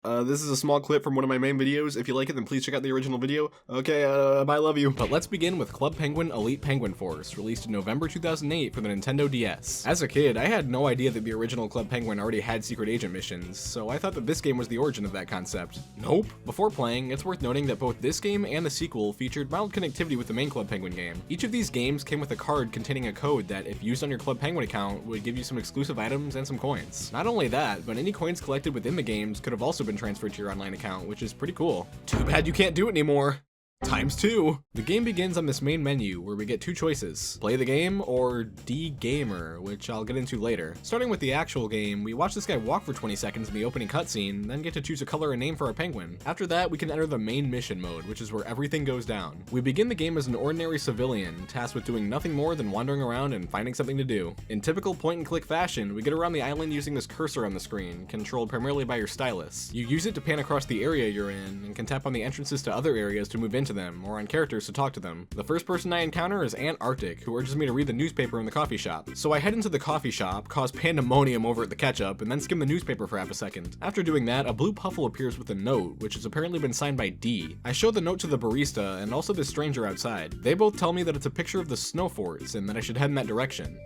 This is a small clip from one of my main videos. If you like it, then please check out the original video. Okay, bye, love you. But let's begin with Club Penguin Elite Penguin Force, released in November 2008 for the Nintendo DS. As a kid, I had no idea that the original Club Penguin already had secret agent missions, so I thought that this game was the origin of that concept. Nope. Before playing, it's worth noting that both this game and the sequel featured mild connectivity with the main Club Penguin game. Each of these games came with a card containing a code that, if used on your Club Penguin account, would give you some exclusive items and some coins. Not only that, but any coins collected within the games could have also been transferred to your online account, which is pretty cool. Too bad you can't do it anymore. ×2. The game begins on this main menu where we get two choices: play the game or de-gamer, which I'll get into later. Starting with the actual game, we watch this guy walk for 20 seconds in the opening cutscene, then get to choose a color and name for our penguin. After that, we can enter the main mission mode, which is where everything goes down. We begin the game as an ordinary civilian, tasked with doing nothing more than wandering around and finding something to do. In typical point-and-click fashion, we get around the island using this cursor on the screen, controlled primarily by your stylus. You use it to pan across the area you're in, and can tap on the entrances to other areas to move into them, or on characters to talk to them. The first person I encounter is Aunt Arctic, who urges me to read the newspaper in the coffee shop. So I head into the coffee shop, cause pandemonium over at the ketchup, and then skim the newspaper for half a second. After doing that, a blue puffle appears with a note, which has apparently been signed by D. I show the note to the barista and also this stranger outside. They both tell me that it's a picture of the snow forts and that I should head in that direction.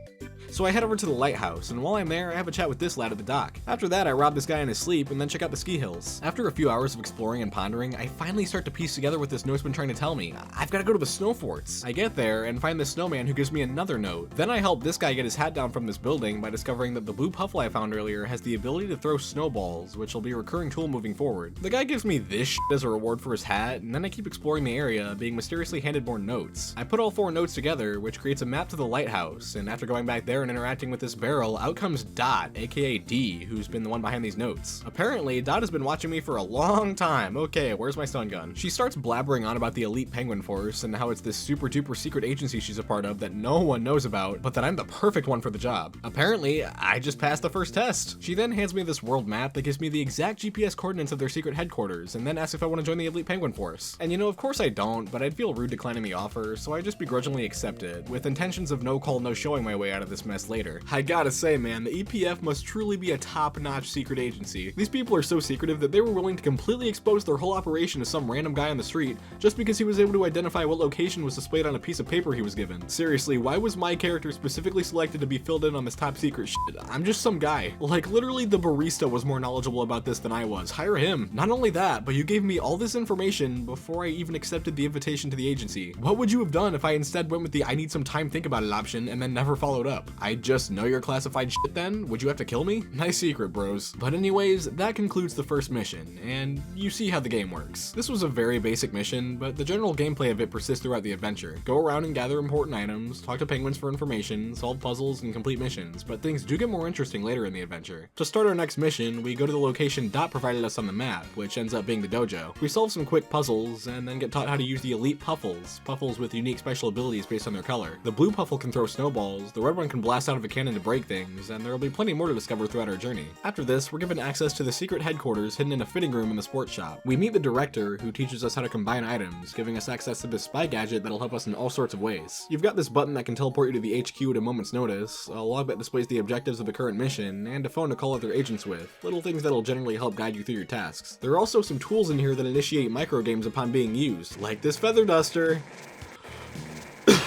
So I head over to the lighthouse, and while I'm there, I have a chat with this lad at the dock. After that, I rob this guy in his sleep and then check out the ski hills. After a few hours of exploring and pondering, I finally start to piece together what this note's been trying to tell me. I've got to go to the snow forts. I get there and find this snowman who gives me another note. Then I help this guy get his hat down from this building by discovering that the blue puffle I found earlier has the ability to throw snowballs, which will be a recurring tool moving forward. The guy gives me this shit as a reward for his hat, and then I keep exploring the area, being mysteriously handed more notes. I put all 4 notes together, which creates a map to the lighthouse, and after going back there and interacting with this barrel, out comes Dot, aka D, who's been the one behind these notes. Apparently, Dot has been watching me for a long time. Okay, where's my stun gun? She starts blabbering on about the Elite Penguin Force and how it's this super duper secret agency she's a part of that no one knows about, but that I'm the perfect one for the job. Apparently, I just passed the first test. She then hands me this world map that gives me the exact GPS coordinates of their secret headquarters, and then asks if I want to join the Elite Penguin Force. And you know, of course I don't, but I'd feel rude declining the offer, so I just begrudgingly accept it, with intentions of no call, no showing my way out of this mess later. I gotta say, man, the EPF must truly be a top-notch secret agency. These people are so secretive that they were willing to completely expose their whole operation to some random guy on the street just because he was able to identify what location was displayed on a piece of paper he was given. Seriously, why was my character specifically selected to be filled in on this top secret shit? I'm just some guy. Like, literally the barista was more knowledgeable about this than I was. Hire him. Not only that, but you gave me all this information before I even accepted the invitation to the agency. What would you have done if I instead went with the I need some time think about it option and then never followed up? I just know you're classified shit then? Would you have to kill me? Nice secret, bros. But anyways, that concludes the first mission, and you see how the game works. This was a very basic mission, but the general gameplay of it persists throughout the adventure. Go around and gather important items, talk to penguins for information, solve puzzles, and complete missions, but things do get more interesting later in the adventure. To start our next mission, we go to the location Dot provided us on the map, which ends up being the dojo. We solve some quick puzzles, and then get taught how to use the elite puffles with unique special abilities based on their color. The blue puffle can throw snowballs, the red one can blast out of a cannon to break things, and there will be plenty more to discover throughout our journey. After this, we're given access to the secret headquarters hidden in a fitting room in the sports shop. We meet the director, who teaches us how to combine items, giving us access to this spy gadget that'll help us in all sorts of ways. You've got this button that can teleport you to the HQ at a moment's notice, a log that displays the objectives of the current mission, and a phone to call other agents with, little things that'll generally help guide you through your tasks. There are also some tools in here that initiate microgames upon being used, like this feather duster.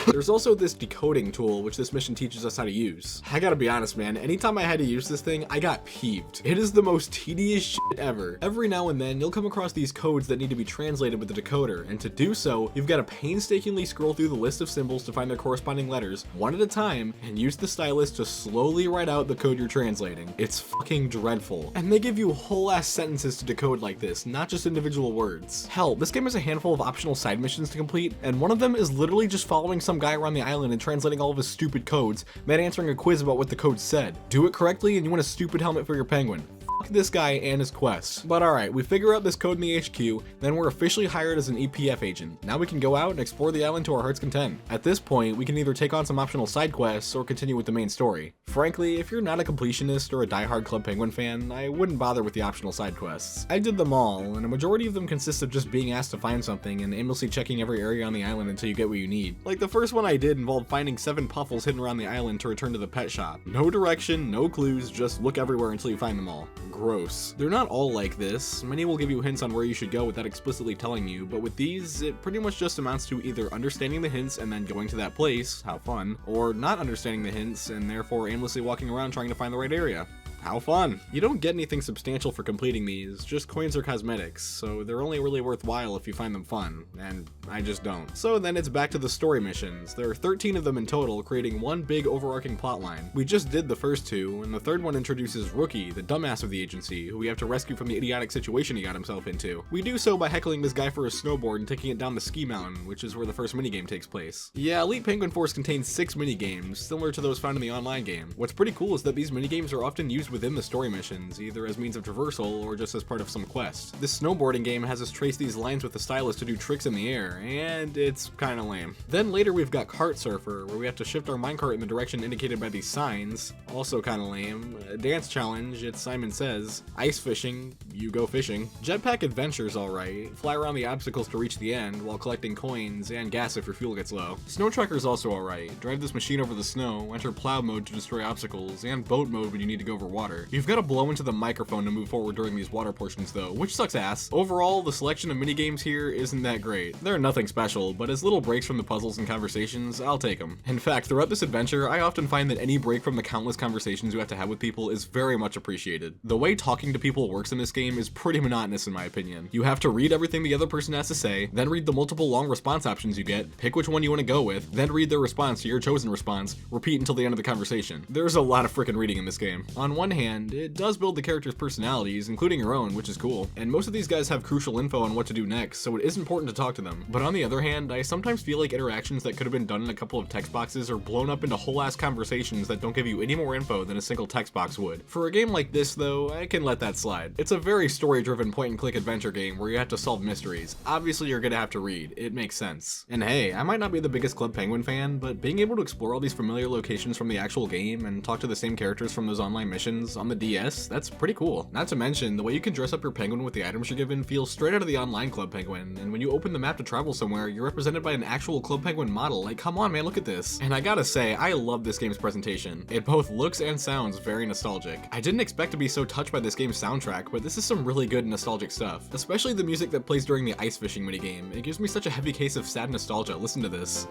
There's also this decoding tool, which this mission teaches us how to use. I gotta be honest, man, anytime I had to use this thing, I got peeved. It is the most tedious shit ever. Every now and then, you'll come across these codes that need to be translated with the decoder, and to do so, you've got to painstakingly scroll through the list of symbols to find their corresponding letters, one at a time, and use the stylus to slowly write out the code you're translating. It's fucking dreadful. And they give you whole ass sentences to decode like this, not just individual words. Hell, this game has a handful of optional side missions to complete, and one of them is literally just following some guy around the island and translating all of his stupid codes, then answering a quiz about what the code said. Do it correctly and you win a stupid helmet for your penguin. Fuck this guy and his quest. But alright, we figure out this code in the HQ, then we're officially hired as an EPF agent. Now we can go out and explore the island to our heart's content. At this point, we can either take on some optional side quests or continue with the main story. Frankly, if you're not a completionist or a diehard Club Penguin fan, I wouldn't bother with the optional side quests. I did them all, and a majority of them consist of just being asked to find something and aimlessly checking every area on the island until you get what you need. Like the first one I did involved finding 7 puffles hidden around the island to return to the pet shop. No direction, no clues, just look everywhere until you find them all. Gross. They're not all like this. Many will give you hints on where you should go without explicitly telling you, but with these, it pretty much just amounts to either understanding the hints and then going to that place, how fun, or not understanding the hints and therefore aimlessly walking around trying to find the right area. How fun. You don't get anything substantial for completing these, just coins or cosmetics, so they're only really worthwhile if you find them fun, and I just don't. So then it's back to the story missions. There are 13 of them in total, creating one big overarching plotline. We just did the first two, and the third one introduces Rookie, the dumbass of the agency, who we have to rescue from the idiotic situation he got himself into. We do so by heckling this guy for his snowboard and taking it down the ski mountain, which is where the first minigame takes place. Yeah, Elite Penguin Force contains 6 minigames, similar to those found in the online game. What's pretty cool is that these minigames are often used within the story missions, either as means of traversal or just as part of some quest. This snowboarding game has us trace these lines with the stylus to do tricks in the air, and it's kinda lame. Then later we've got Kart Surfer, where we have to shift our minecart in the direction indicated by these signs, also kinda lame. Dance challenge, it's Simon Says. Ice fishing, you go fishing. Jetpack adventure's alright, fly around the obstacles to reach the end while collecting coins and gas if your fuel gets low. Snow Trekker's also alright, drive this machine over the snow, enter plow mode to destroy obstacles, and boat mode when you need to go over water. You've got to blow into the microphone to move forward during these water portions though, which sucks ass. Overall, the selection of minigames here isn't that great. They're nothing special, but as little breaks from the puzzles and conversations, I'll take them. In fact, throughout this adventure, I often find that any break from the countless conversations you have to have with people is very much appreciated. The way talking to people works in this game is pretty monotonous in my opinion. You have to read everything the other person has to say, then read the multiple long response options you get, pick which one you want to go with, then read their response to your chosen response, repeat until the end of the conversation. There's a lot of freaking reading in this game. On one hand, it does build the characters' personalities, including your own, which is cool, and most of these guys have crucial info on what to do next, so it is important to talk to them. But on the other hand, I sometimes feel like interactions that could have been done in a couple of text boxes are blown up into whole-ass conversations that don't give you any more info than a single text box would. For a game like this, though, I can let that slide. It's a very story-driven point-and-click adventure game where you have to solve mysteries. Obviously, you're gonna have to read. It makes sense. And hey, I might not be the biggest Club Penguin fan, but being able to explore all these familiar locations from the actual game and talk to the same characters from those online missions on the DS, that's pretty cool. Not to mention, the way you can dress up your penguin with the items you're given feels straight out of the online Club Penguin, and when you open the map to travel somewhere, you're represented by an actual Club Penguin model. Like, come on man, look at this. And I gotta say, I love this game's presentation. It both looks and sounds very nostalgic. I didn't expect to be so touched by this game's soundtrack, but this is some really good nostalgic stuff. Especially the music that plays during the ice fishing minigame. It gives me such a heavy case of sad nostalgia. Listen to this.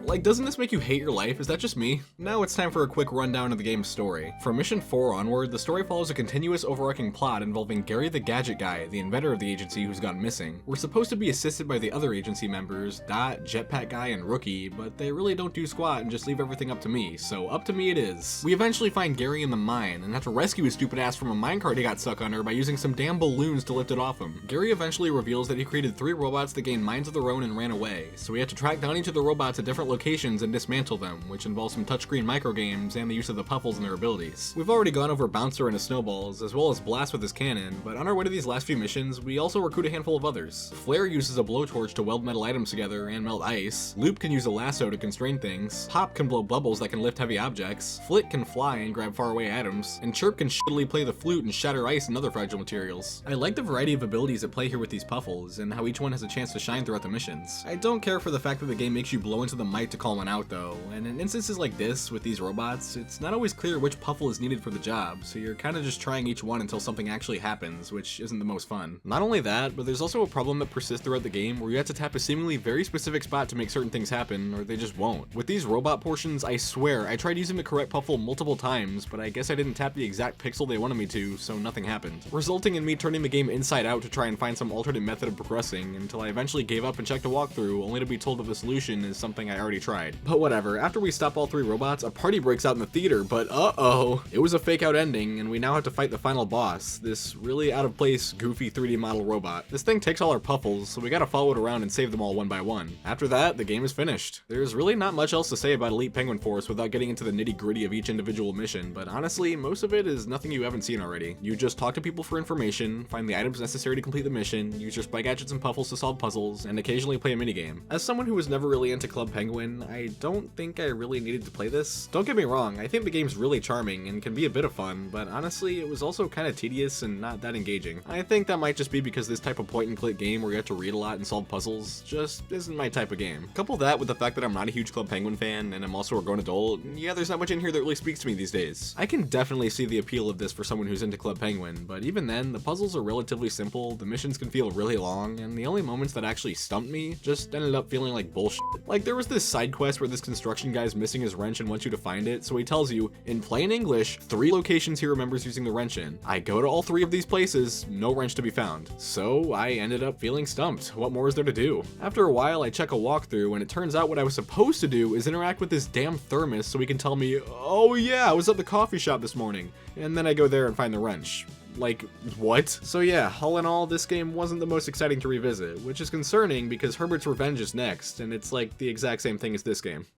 Like, doesn't this make you hate your life? Is that just me? Now it's time for a quick rundown of the game's story. From Mission 4 onward, the story follows a continuous overarching plot involving Gary the Gadget Guy, the inventor of the agency who's gone missing. We're supposed to be assisted by the other agency members, Dot, Jetpack Guy, and Rookie, but they really don't do squat and just leave everything up to me, so up to me it is. We eventually find Gary in the mine and have to rescue his stupid ass from a minecart he got stuck under by using some damn balloons to lift it off him. Gary eventually reveals that he created 3 robots that gained minds of their own and ran away, so we have to track down each of the robots at different locations and dismantle them, which involves some touchscreen microgames and the use of the puffles and their abilities. We've already gone over Bouncer and his snowballs, as well as Blast with his cannon, but on our way to these last few missions, we also recruit a handful of others. Flare uses a blowtorch to weld metal items together and melt ice, Loop can use a lasso to constrain things, Hop can blow bubbles that can lift heavy objects, Flit can fly and grab faraway items, and Chirp can shittily play the flute and shatter ice and other fragile materials. I like the variety of abilities at play here with these puffles, and how each one has a chance to shine throughout the missions. I don't care for the fact that the game makes you blow into the mic to call one out though, and in instances like this with these robots, it's not always clear which puffle is needed for the job, so you're kinda just trying each one until something actually happens, which isn't the most fun. Not only that, but there's also a problem that persists throughout the game where you have to tap a seemingly very specific spot to make certain things happen, or they just won't. With these robot portions, I swear, I tried using the correct puffle multiple times, but I guess I didn't tap the exact pixel they wanted me to, so nothing happened. Resulting in me turning the game inside out to try and find some alternate method of progressing, until I eventually gave up and checked a walkthrough, only to be told that the solution is something I already tried. But whatever, after we stop all 3 robots, a party breaks out in the theater, but uh-oh! It was a fake out ending, and we now have to fight the final boss, this really out of place, goofy 3D model robot. This thing takes all our puffles, so we gotta follow it around and save them all one by one. After that, the game is finished. There's really not much else to say about Elite Penguin Force without getting into the nitty-gritty of each individual mission, but honestly, most of it is nothing you haven't seen already. You just talk to people for information, find the items necessary to complete the mission, use your spy gadgets and puffles to solve puzzles, and occasionally play a minigame. As someone who was never really into Club Penguin, Penguin, I don't think I really needed to play this. Don't get me wrong, I think the game's really charming and can be a bit of fun, but honestly, it was also kind of tedious and not that engaging. I think that might just be because this type of point-and-click game where you have to read a lot and solve puzzles just isn't my type of game. Couple that with the fact that I'm not a huge Club Penguin fan, and I'm also a grown adult, yeah, there's not much in here that really speaks to me these days. I can definitely see the appeal of this for someone who's into Club Penguin, but even then, the puzzles are relatively simple, the missions can feel really long, and the only moments that actually stumped me just ended up feeling like bullshit. Like, there was this side quest where this construction guy's missing his wrench and wants you to find it, so he tells you, in plain English, 3 locations he remembers using the wrench in. I go to all 3 of these places, no wrench to be found. So I ended up feeling stumped. What more is there to do? After a while, I check a walkthrough, and it turns out what I was supposed to do is interact with this damn thermos so he can tell me, oh yeah, I was at the coffee shop this morning. And then I go there and find the wrench. Like, what? So yeah, all in all, this game wasn't the most exciting to revisit, which is concerning because Herbert's Revenge is next, and it's like the exact same thing as this game.